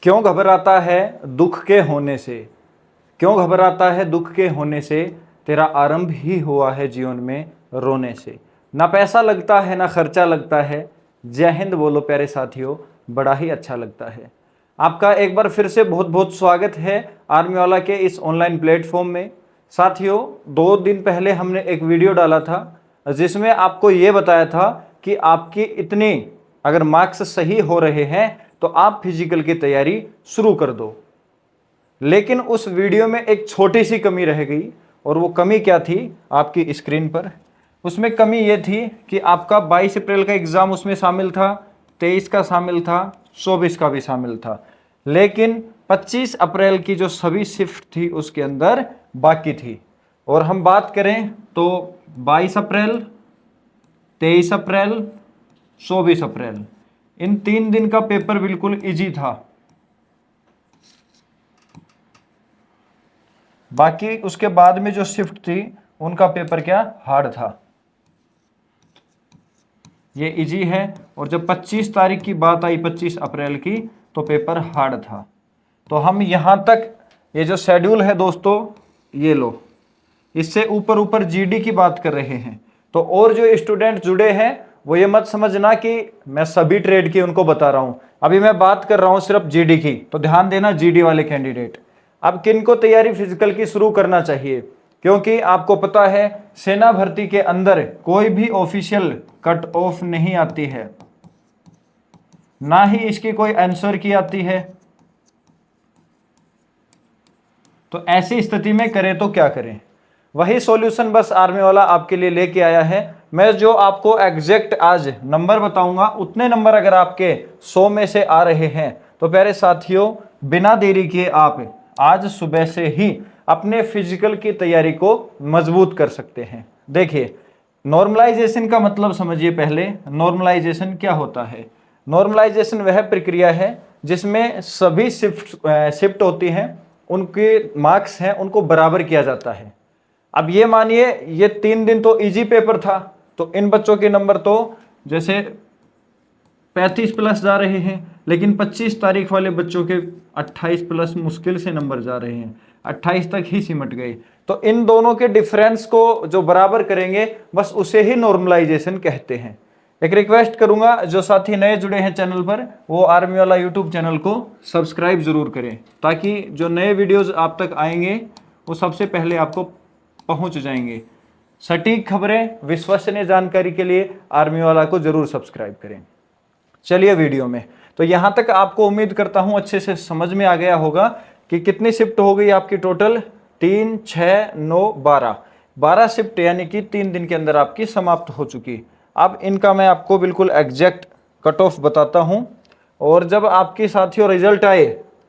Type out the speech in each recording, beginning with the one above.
क्यों घबराता है दुख के होने से, क्यों घबराता है दुख के होने से, तेरा आरंभ ही हुआ है जीवन में रोने से। ना पैसा लगता है ना खर्चा लगता है, जय हिंद बोलो प्यारे साथियों, बड़ा ही अच्छा लगता है। आपका एक बार फिर से बहुत बहुत स्वागत है आर्मी वाला के इस ऑनलाइन प्लेटफॉर्म में। साथियों, 2 दिन पहले हमने एक वीडियो डाला था जिसमें आपको ये बताया था कि आपकी इतनी अगर मार्क्स सही हो रहे हैं तो आप फिजिकल की तैयारी शुरू कर दो। लेकिन उस वीडियो में एक छोटी सी कमी रह गई, और वो कमी क्या थी आपकी स्क्रीन पर। उसमें कमी ये थी कि आपका 22 अप्रैल का एग्ज़ाम उसमें शामिल था, 23 का शामिल था, 24 का भी शामिल था, लेकिन 25 अप्रैल की जो सभी शिफ्ट थी उसके अंदर बाकी थी। और हम बात करें तो 22 अप्रैल, 23 अप्रैल, 24 अप्रैल, इन 3 दिन का पेपर बिल्कुल इजी था। बाकी उसके बाद में जो शिफ्ट थी उनका पेपर क्या हार्ड था। ये इजी है। और जब 25 तारीख की बात आई, 25 अप्रैल की, तो पेपर हार्ड था। तो हम यहाँ तक ये जो शेड्यूल है दोस्तों, ये लो, इससे ऊपर ऊपर जीडी की बात कर रहे हैं। तो और जो स्टूडेंट जुड़े हैं वो ये मत समझना कि मैं सभी ट्रेड की उनको बता रहा हूं, अभी मैं बात कर रहा हूं सिर्फ जीडी की। तो ध्यान देना जीडी वाले कैंडिडेट, अब किन को तैयारी फिजिकल की शुरू करना चाहिए, क्योंकि आपको पता है सेना भर्ती के अंदर कोई भी ऑफिशियल कट ऑफ नहीं आती है, ना ही इसकी कोई आंसर की आती है। तो ऐसी स्थिति में करें तो क्या करें, वही सॉल्यूशन बस आर्मी वाला आपके लिए लेके आया है। मैं जो आपको एग्जैक्ट आज नंबर बताऊंगा, उतने नंबर अगर आपके 100 में से आ रहे हैं तो प्यारे साथियों, बिना देरी किए आप आज सुबह से ही अपने फिजिकल की तैयारी को मजबूत कर सकते हैं। देखिए, नॉर्मलाइजेशन का मतलब समझिए पहले। नॉर्मलाइजेशन क्या होता है? नॉर्मलाइजेशन वह प्रक्रिया है जिसमें सभी शिफ्ट होती हैं, उनके मार्क्स हैं उनको बराबर किया जाता है। अब ये मानिए ये 3 दिन तो इजी पेपर था, तो इन बच्चों के नंबर तो जैसे 35 प्लस जा रहे हैं, लेकिन 25 तारीख वाले बच्चों के 28 प्लस मुश्किल से नंबर जा रहे हैं, 28 तक ही सिमट गए। तो इन दोनों के डिफरेंस को जो बराबर करेंगे बस उसे ही नॉर्मलाइजेशन कहते हैं। एक रिक्वेस्ट करूंगा, जो साथी नए जुड़े हैं चैनल पर, वो आर्मी वाला यूट्यूब चैनल को सब्सक्राइब जरूर करें, ताकि जो नए वीडियोज आप तक आएंगे वो सबसे पहले आपको पहुंच जाएंगे। सटीक खबरें, विश्वसनीय जानकारी के लिए आर्मी वाला को जरूर सब्सक्राइब करें। चलिए वीडियो में, तो यहां तक आपको उम्मीद करता हूं अच्छे से समझ में आ गया होगा कि कितनी शिफ्ट हो गई आपकी टोटल। 3, 6, 9, 12 शिफ्ट, यानी कि 3 दिन के अंदर आपकी समाप्त हो चुकी। अब इनका मैं आपको बिल्कुल एग्जैक्ट कट ऑफ बताता हूं, और जब आपकी साथियों रिजल्ट आए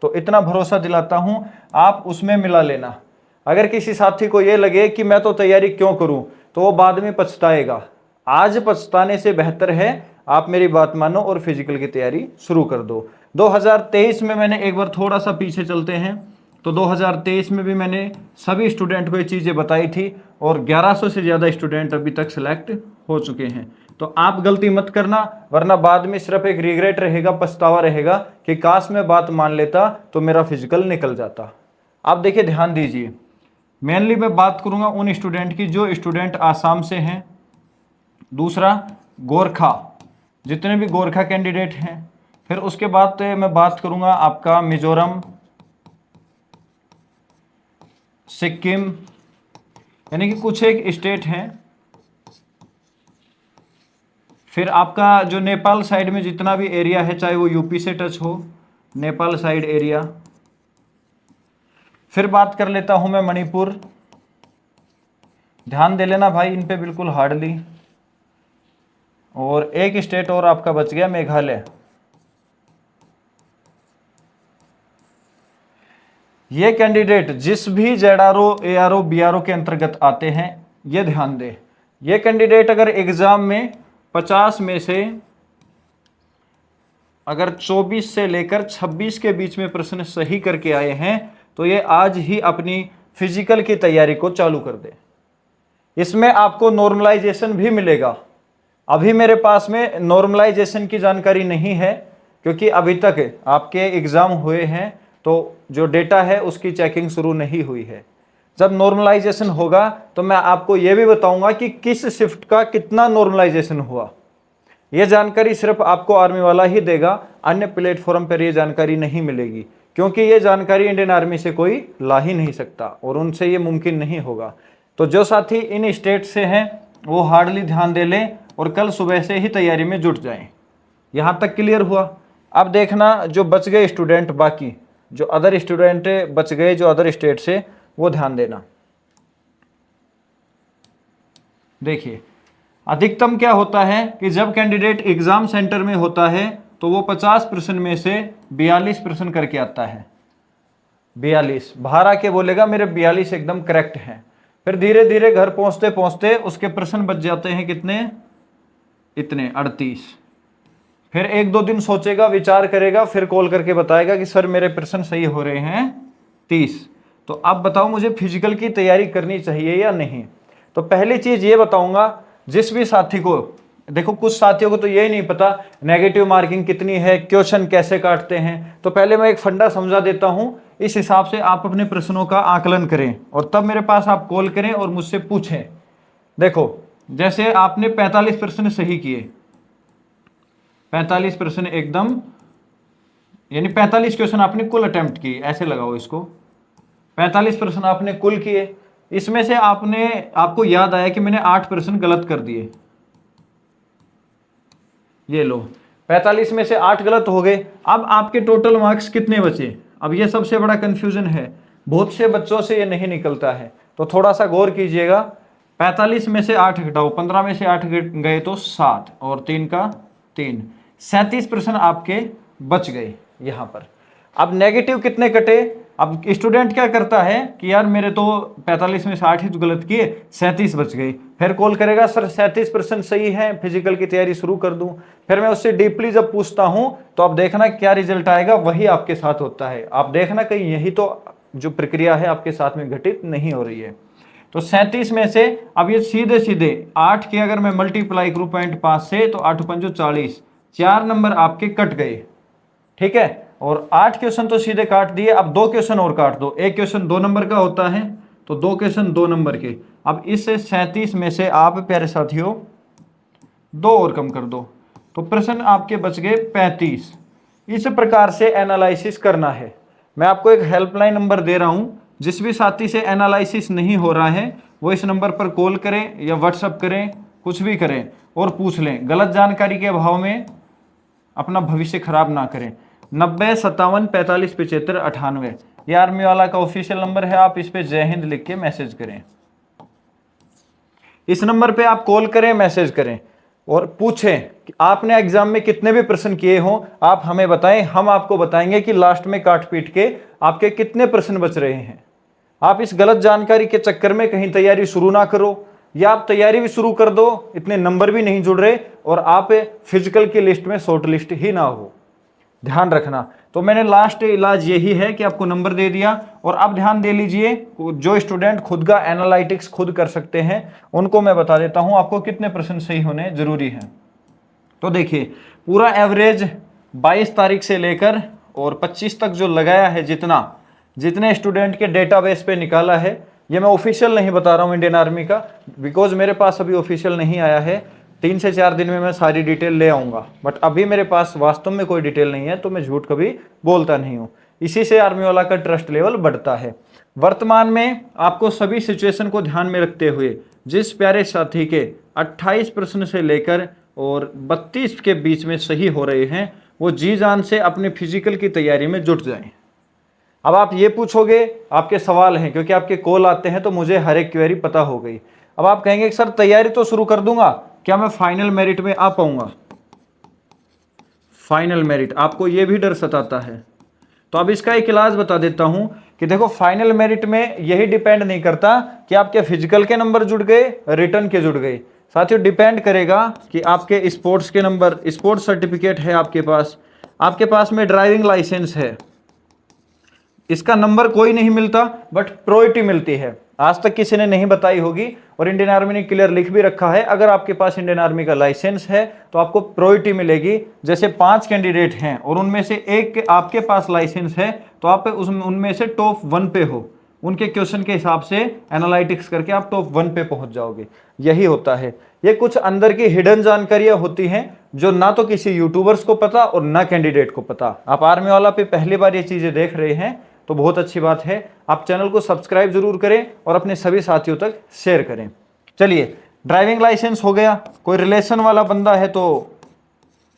तो इतना भरोसा दिलाता हूं आप उसमें मिला लेना। अगर किसी साथी को ये लगे कि मैं तो तैयारी क्यों करूं, तो वो बाद में पछताएगा। आज पछताने से बेहतर है आप मेरी बात मानो और फिजिकल की तैयारी शुरू कर दो। 2023 में मैंने एक बार थोड़ा सा पीछे चलते हैं, तो 2023 में भी मैंने सभी स्टूडेंट को ये चीज़ें बताई थी, और 1100 से ज़्यादा स्टूडेंट अभी तक सिलेक्ट हो चुके हैं। तो आप गलती मत करना, वरना बाद में सिर्फ एक रिग्रेट रहेगा, पछतावा रहेगा कि काश मैं बात मान लेता तो मेरा फिजिकल निकल जाता। आप देखिए, ध्यान दीजिए, मेनली मैं बात करूंगा उन स्टूडेंट की जो स्टूडेंट आसाम से हैं। दूसरा, गोरखा, जितने भी गोरखा कैंडिडेट हैं। फिर उसके बाद मैं बात करूंगा आपका मिजोरम, सिक्किम, यानी कि कुछ एक स्टेट हैं। फिर आपका जो नेपाल साइड में जितना भी एरिया है, चाहे वो यूपी से टच हो, नेपाल साइड एरिया। फिर बात कर लेता हूं मैं मणिपुर, ध्यान दे लेना भाई इन पे बिल्कुल हार्डली। और एक स्टेट और आपका बच गया, मेघालय। ये कैंडिडेट जिस भी जेडारो, एआरओ, बीआरओ के अंतर्गत आते हैं, ये ध्यान दे, ये कैंडिडेट अगर एग्जाम में 50 में से अगर 24 से लेकर 26 के बीच में प्रश्न सही करके आए हैं, तो ये आज ही अपनी फिजिकल की तैयारी को चालू कर दे। इसमें आपको नॉर्मलाइजेशन भी मिलेगा। अभी मेरे पास में नॉर्मलाइजेशन की जानकारी नहीं है, क्योंकि अभी तक आपके एग्ज़ाम हुए हैं तो जो डेटा है उसकी चेकिंग शुरू नहीं हुई है। जब नॉर्मलाइजेशन होगा तो मैं आपको यह भी बताऊंगा कि किस शिफ्ट का कितना नॉर्मलाइजेशन हुआ। यह जानकारी सिर्फ आपको आर्मी वाला ही देगा, अन्य प्लेटफॉर्म पर यह जानकारी नहीं मिलेगी, क्योंकि यह जानकारी इंडियन आर्मी से कोई ला ही नहीं सकता और उनसे ये मुमकिन नहीं होगा। तो जो साथी इन स्टेट से हैं वो हार्डली ध्यान दे लें और कल सुबह से ही तैयारी में जुट जाएं। यहाँ तक क्लियर हुआ। अब देखना जो बच गए स्टूडेंट, बाकी जो अदर स्टूडेंट बच गए जो अदर स्टेट से, वो ध्यान देना। देखिए अधिकतम क्या होता है कि जब कैंडिडेट एग्जाम सेंटर में होता है तो वो 50% में से 42% करके आता है। 42 बाहर आके बोलेगा मेरे 42 एकदम करेक्ट हैं। फिर धीरे धीरे घर पहुंचते पहुंचते उसके प्रश्न बच जाते हैं कितने, इतने 38। फिर 1-2 दिन सोचेगा, विचार करेगा, फिर कॉल करके बताएगा कि सर मेरे प्रश्न सही हो रहे हैं 30। तो अब बताओ मुझे फिजिकल की तैयारी करनी चाहिए या नहीं। तो पहली चीज ये बताऊंगा, जिस भी साथी को, देखो कुछ साथियों को तो यही नहीं पता नेगेटिव मार्किंग कितनी है, क्वेश्चन कैसे काटते हैं। तो पहले मैं एक फंडा समझा देता हूं, इस हिसाब से आप अपने प्रश्नों का आकलन करें और तब मेरे पास आप कॉल करें और मुझसे पूछें। देखो जैसे आपने 45 प्रश्न सही किए, 45 प्रश्न एकदम, यानी 45 क्वेश्चन आपने कुल अटेम्प्ट किए, ऐसे लगाओ इसको, 45 प्रश्न आपने कुल किए। इसमें से आपको याद आया कि मैंने 8 प्रश्न गलत कर दिए। ये लो 45 में से 8 गलत हो गए। अब आपके टोटल मार्क्स कितने बचे? अब ये सबसे बड़ा कंफ्यूजन है, बहुत से बच्चों से ये नहीं निकलता है, तो थोड़ा सा गौर कीजिएगा। 45 में से 8 घटाओ, 15 में से 8 गए तो 7 और 3 का 3, 37 प्रश्न आपके बच गए यहाँ पर। अब नेगेटिव कितने कटे? अब स्टूडेंट क्या करता है कि यार मेरे तो 45 में से 8 ही तो गलत किए, 37 बच गई। फिर कॉल करेगा सर 37% सही है, फिजिकल की तैयारी शुरू कर दूं। फिर मैं उससे डीपली जब पूछता हूं तो आप देखना क्या रिजल्ट आएगा, वही आपके साथ होता है। आप देखना कहीं यही तो जो प्रक्रिया है आपके साथ में घटित नहीं हो रही है। तो 37 में से अब ये सीधे सीधे 8 के अगर मैं मल्टीप्लाई करूं 0.5 से तो 8 पंजो 40, 4 नंबर आपके कट गए। ठीक है, और 8 क्वेश्चन तो सीधे काट दिए। अब 2 क्वेश्चन और काट दो, एक क्वेश्चन 2 नंबर का होता है तो 2 क्वेश्चन 2 नंबर के। अब इस 37 में से आप प्यारे साथियों 2 और कम कर दो तो प्रश्न आपके बच गए 35। इस प्रकार से एनालिसिस करना है। मैं आपको एक हेल्पलाइन नंबर दे रहा हूं, जिस भी साथी से एनालिसिस नहीं हो रहा है वो इस नंबर पर कॉल करें या व्हाट्सअप करें, कुछ भी करें और पूछ लें। गलत जानकारी के अभाव में अपना भविष्य खराब ना करें। 90 57 45 75 98 ये आर्मी वाला का ऑफिशियल नंबर है। आप इस पे जय हिंद लिख के मैसेज करें। इस नंबर पे आप कॉल करें, मैसेज करें और पूछें कि आपने एग्जाम में कितने भी प्रश्न किए हों, आप हमें बताएं। हम आपको बताएंगे कि लास्ट में काट पीट के आपके कितने प्रश्न बच रहे हैं। आप इस गलत जानकारी के चक्कर में कहीं तैयारी शुरू ना करो, या आप तैयारी भी शुरू कर दो, इतने नंबर भी नहीं जुड़ रहे और आप फिजिकल की लिस्ट में शॉर्ट लिस्ट ही ना हो। ध्यान रखना। तो मैंने लास्ट इलाज यही है कि आपको नंबर दे दिया। और अब ध्यान दे लीजिए, जो स्टूडेंट खुद का एनालिटिक्स खुद कर सकते हैं उनको मैं बता देता हूं आपको कितने प्रश्न सही होने जरूरी हैं। तो देखिए पूरा एवरेज 22 तारीख से लेकर और 25 तक जो लगाया है, जितने स्टूडेंट के डेटाबेस पे निकाला है, ये मैं ऑफिशियल नहीं बता रहा हूँ इंडियन आर्मी का, बिकॉज मेरे पास अभी ऑफिशियल नहीं आया है। 3 से 4 दिन में मैं सारी डिटेल ले आऊँगा, बट अभी मेरे पास वास्तव में कोई डिटेल नहीं है, तो मैं झूठ कभी बोलता नहीं हूँ। इसी से आर्मी वाला का ट्रस्ट लेवल बढ़ता है। वर्तमान में आपको सभी सिचुएशन को ध्यान में रखते हुए जिस प्यारे साथी के 28 प्रश्न से लेकर और 32 के बीच में सही हो रहे हैं, वो जी जान से अपने फिजिकल की तैयारी में जुट जाएं। अब आप ये पूछोगे, आपके सवाल हैं, क्योंकि आपके कॉल आते हैं तो मुझे हर एक क्वेरी पता हो गई। अब आप कहेंगे सर तैयारी तो शुरू कर दूंगा, क्या मैं फाइनल मेरिट में आ पाऊंगा? फाइनल मेरिट, आपको ये भी डर सताता है, तो अब इसका एक इलाज बता देता हूं कि देखो फाइनल मेरिट में यही डिपेंड नहीं करता कि आपके फिजिकल के नंबर जुड़ गए, रिटर्न के जुड़ गए। साथियों डिपेंड करेगा कि आपके स्पोर्ट्स के नंबर, स्पोर्ट्स सर्टिफिकेट है आपके पास में ड्राइविंग लाइसेंस है, इसका नंबर कोई नहीं मिलता बट प्रायोरिटी मिलती है। आज तक किसी ने नहीं बताई होगी, और इंडियन आर्मी ने क्लियर लिख भी रखा है, अगर आपके पास इंडियन आर्मी का लाइसेंस है तो आपको प्रायोरिटी मिलेगी। जैसे 5 कैंडिडेट हैं और उनमें से एक आपके पास लाइसेंस है, तो आप उनमें से टॉप 1 पे हो, उनके क्वेश्चन के हिसाब से एनालिटिक्स करके आप टॉप 1 पे पहुंच जाओगे। यही होता है। ये कुछ अंदर की हिडन जानकारियां होती हैं जो ना तो किसी यूट्यूबर्स को पता और ना कैंडिडेट को पता। आप आर्मी वाला पे पहली बार ये चीजें देख रहे हैं तो बहुत अच्छी बात है। आप चैनल को सब्सक्राइब जरूर करें और अपने सभी साथियों तक शेयर करें। चलिए, ड्राइविंग लाइसेंस हो गया। कोई रिलेशन वाला बंदा है तो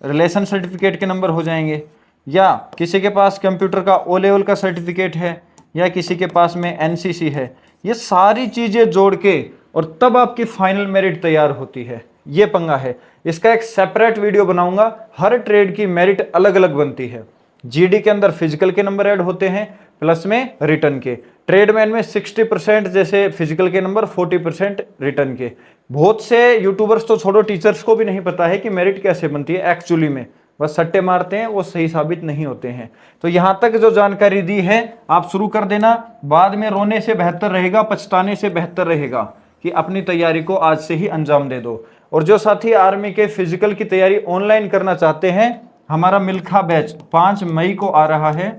रिलेशन सर्टिफिकेट के नंबर हो जाएंगे, या किसी के पास कंप्यूटर का ओ लेवल का सर्टिफिकेट है, या किसी के पास में एनसीसी है। ये सारी चीजें जोड़ के और तब आपकी फाइनल मेरिट तैयार होती है। ये पंगा है, इसका एक सेपरेट वीडियो बनाऊंगा। हर ट्रेड की मेरिट अलग अलग बनती है। जीडी के अंदर फिजिकल के नंबर ऐड होते हैं, प्लस में रिटर्न के। ट्रेडमैन में 60% जैसे फिजिकल के नंबर, 40% रिटर्न के। बहुत से यूट्यूबर्स तो छोड़ो, टीचर्स को भी नहीं पता है कि मेरिट कैसे बनती है एक्चुअली में, बस सट्टे मारते हैं, वो सही साबित नहीं होते हैं। तो यहां तक जो जानकारी दी है आप शुरू कर देना। बाद में रोने से बेहतर रहेगा, पछताने से बेहतर रहेगा कि अपनी तैयारी को आज से ही अंजाम दे दो। और जो साथी आर्मी के फिजिकल की तैयारी ऑनलाइन करना चाहते हैं, हमारा मिल्खा बैच 5 मई को आ रहा है।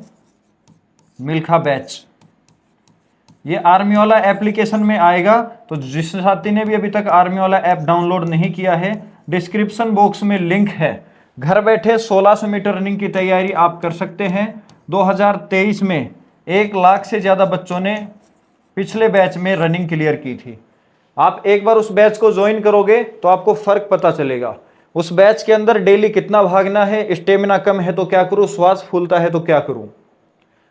मिल्खा बैच ये आर्मी वाला एप्लीकेशन में आएगा। तो जिस साथी ने भी अभी तक आर्मी वाला ऐप डाउनलोड नहीं किया है, डिस्क्रिप्शन बॉक्स में लिंक है। घर बैठे 1600 मीटर रनिंग की तैयारी आप कर सकते हैं। 2023 में 1 लाख से ज्यादा बच्चों ने पिछले बैच में रनिंग क्लियर की थी। आप एक बार उस बैच को ज्वाइन करोगे तो आपको फर्क पता चलेगा। उस बैच के अंदर डेली कितना भागना है, स्टेमिना कम है तो क्या करूं, श्वास फूलता है तो क्या करूं,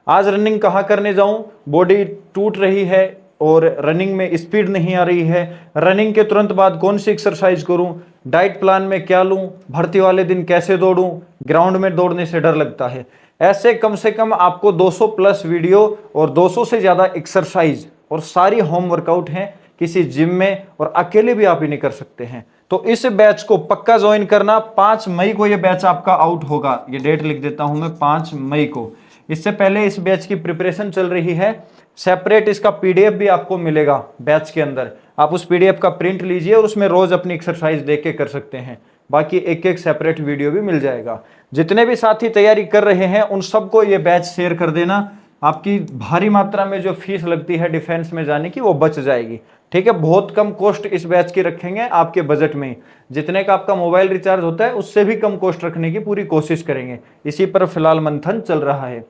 आज रनिंग कहाँ करने जाऊं, बॉडी टूट रही है और रनिंग में स्पीड नहीं आ रही है, रनिंग के तुरंत बाद कौन सी एक्सरसाइज करूं, डाइट प्लान में क्या लूं, भर्ती वाले दिन कैसे दौड़ूं, ग्राउंड में दौड़ने से डर लगता है। ऐसे कम से कम आपको 200 प्लस वीडियो और 200 से ज्यादा एक्सरसाइज और सारी होम वर्कआउट हैं किसी जिम में, और अकेले भी आप ही नहीं कर सकते हैं। तो इस बैच को पक्का ज्वाइन करना। 5 मई को ये बैच आपका आउट होगा। ये डेट लिख देता हूं मैं, 5 मई को। इससे पहले इस बैच की प्रिपरेशन चल रही है। सेपरेट इसका पीडीएफ भी आपको मिलेगा बैच के अंदर। आप उस पीडीएफ का प्रिंट लीजिए और उसमें रोज अपनी एक्सरसाइज देख के कर सकते हैं। बाकी एक एक सेपरेट वीडियो भी मिल जाएगा। जितने भी साथी तैयारी कर रहे हैं उन सबको ये बैच शेयर कर देना। आपकी भारी मात्रा में जो फीस लगती है डिफेंस में जाने की, वो बच जाएगी। ठीक है, बहुत कम कॉस्ट इस बैच की रखेंगे आपके बजट में। जितने का आपका मोबाइल रिचार्ज होता है उससे भी कम कॉस्ट रखने की पूरी कोशिश करेंगे। इसी पर फिलहाल मंथन चल रहा है।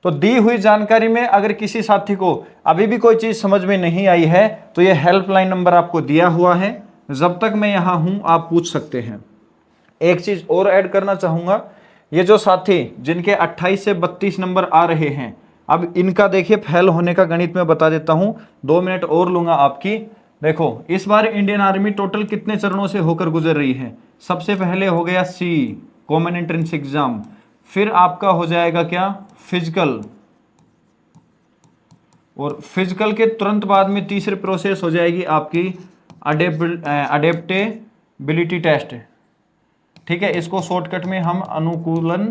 तो दी हुई जानकारी में अगर किसी साथी को अभी भी कोई चीज समझ में नहीं आई है तो ये हेल्पलाइन नंबर आपको दिया हुआ है। जब तक मैं यहां हूं आप पूछ सकते हैं। एक चीज और ऐड करना चाहूंगा, ये जो साथी जिनके 28 से 32 नंबर आ रहे हैं, अब इनका देखिए फेल होने का गणित में बता देता हूं। 2 मिनट और लूंगा आपकी। देखो इस बार इंडियन आर्मी टोटल कितने चरणों से होकर गुजर रही है। सबसे पहले हो गया सी कॉमन एंट्रेंस एग्जाम, फिर आपका हो जाएगा क्या, फिजिकल, और फिजिकल के तुरंत बाद में तीसरी प्रोसेस हो जाएगी आपकी अडेप्टेबिलिटी टेस्ट। ठीक है, इसको शॉर्टकट में हम अनुकूलन,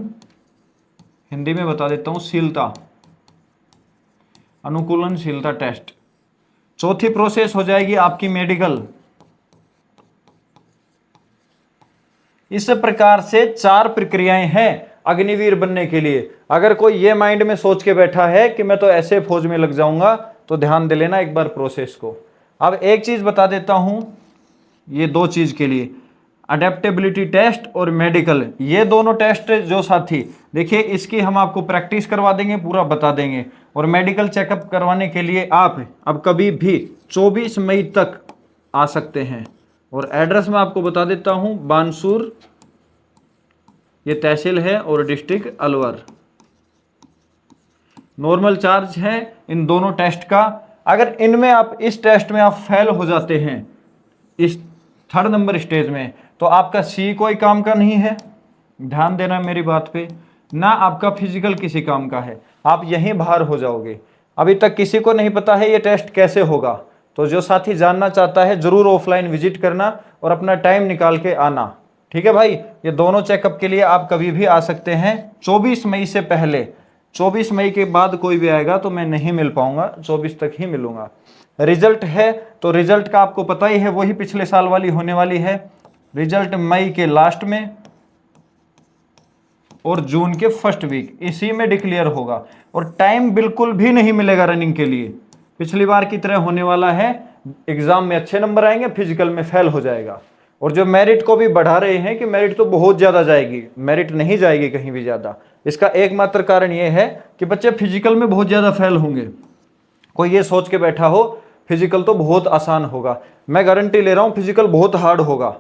हिंदी में बता देता हूं, शीलता, अनुकूलनशीलता टेस्ट। चौथी प्रोसेस हो जाएगी आपकी मेडिकल। इस प्रकार से 4 प्रक्रियाएं हैं अग्निवीर बनने के लिए। अगर कोई ये माइंड में सोच के बैठा है कि मैं तो ऐसे फौज में लग जाऊंगा, तो ध्यान दे लेना एक बार प्रोसेस को। अब एक चीज बता देता हूं, ये 2 चीज के लिए, अडेप्टेबिलिटी टेस्ट और मेडिकल, ये दोनों टेस्ट जो साथी देखिए इसकी हम आपको प्रैक्टिस करवा देंगे, पूरा बता देंगे। और मेडिकल चेकअप करवाने के लिए आप अब कभी भी 24 मई तक आ सकते हैं। और एड्रेस मैं आपको बता देता हूं, बानसूर, ये तहसील है, और डिस्ट्रिक्ट अलवर। नॉर्मल चार्ज है इन दोनों टेस्ट का। अगर इनमें आप, इस टेस्ट में आप फेल हो जाते हैं इस 3rd नंबर स्टेज में, तो आपका सी कोई काम का नहीं है, ध्यान देना मेरी बात पे, ना आपका फिजिकल किसी काम का है, आप यहीं बाहर हो जाओगे। अभी तक किसी को नहीं पता है ये टेस्ट कैसे होगा। तो जो साथी जानना चाहता है जरूर ऑफलाइन विजिट करना और अपना टाइम निकाल के आना। ठीक है भाई, ये दोनों चेकअप के लिए आप कभी भी आ सकते हैं 24 मई से पहले। 24 मई के बाद कोई भी आएगा तो मैं नहीं मिल पाऊंगा, 24 तक ही मिलूंगा। रिजल्ट है तो रिजल्ट का आपको पता ही है, वही पिछले साल वाली होने वाली है। रिजल्ट मई के लास्ट में और जून के फर्स्ट वीक, इसी में डिक्लेयर होगा। और टाइम बिल्कुल भी नहीं मिलेगा रनिंग के लिए, पिछली बार की तरह होने वाला है। एग्जाम में अच्छे नंबर आएंगे, फिजिकल में फेल हो जाएगा। और जो मेरिट को भी बढ़ा रहे हैं कि मेरिट तो बहुत ज्यादा जाएगी, मेरिट नहीं जाएगी कहीं भी ज्यादा। इसका एकमात्र कारण यह है कि बच्चे फिजिकल में बहुत ज्यादा फेल होंगे। कोई ये सोच के बैठा हो फिजिकल तो बहुत आसान होगा, मैं गारंटी ले रहा हूं फिजिकल बहुत हार्ड होगा।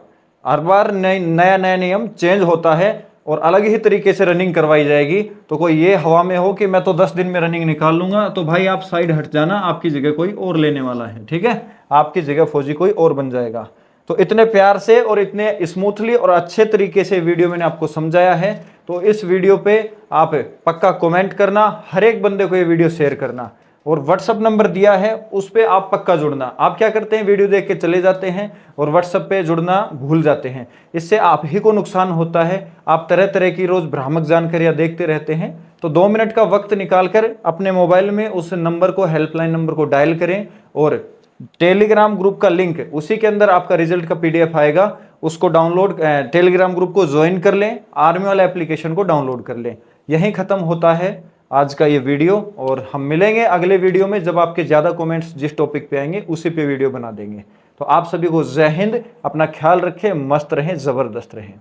हर बार नया नया नियम चेंज होता है और अलग ही तरीके से रनिंग करवाई जाएगी। तो कोई ये हवा में हो कि मैं तो 10 दिन में रनिंग निकाल लूंगा, तो भाई आप साइड हट जाना, आपकी जगह कोई और लेने वाला है, ठीक है, आपकी जगह फौजी कोई और बन जाएगा। तो इतने प्यार से और इतने स्मूथली और अच्छे तरीके से वीडियो मैंने आपको समझाया है। तो इस वीडियो पे आप पक्का कमेंट करना, हर एक बंदे को ये वीडियो शेयर करना, और व्हाट्सअप नंबर दिया है उस पर आप पक्का जुड़ना। आप क्या करते हैं, वीडियो देख के चले जाते हैं और व्हाट्सएप पे जुड़ना भूल जाते हैं, इससे आप ही को नुकसान होता है। आप तरह तरह की रोज भ्रामक जानकारियां देखते रहते हैं। तो 2 मिनट का वक्त निकालकर अपने मोबाइल में उस नंबर को, हेल्पलाइन नंबर को डायल करें, और टेलीग्राम ग्रुप का लिंक, उसी के अंदर आपका रिजल्ट का PDF आएगा, उसको डाउनलोड, टेलीग्राम ग्रुप को ज्वाइन कर लें, आर्मी वाला एप्लीकेशन को डाउनलोड कर लें। यहीं खत्म होता है आज का ये वीडियो, और हम मिलेंगे अगले वीडियो में जब आपके ज्यादा कमेंट्स जिस टॉपिक पे आएंगे उसी पे वीडियो बना देंगे। तो आप सभी को जय हिंद, अपना ख्याल रखें, मस्त रहें, जबरदस्त रहें।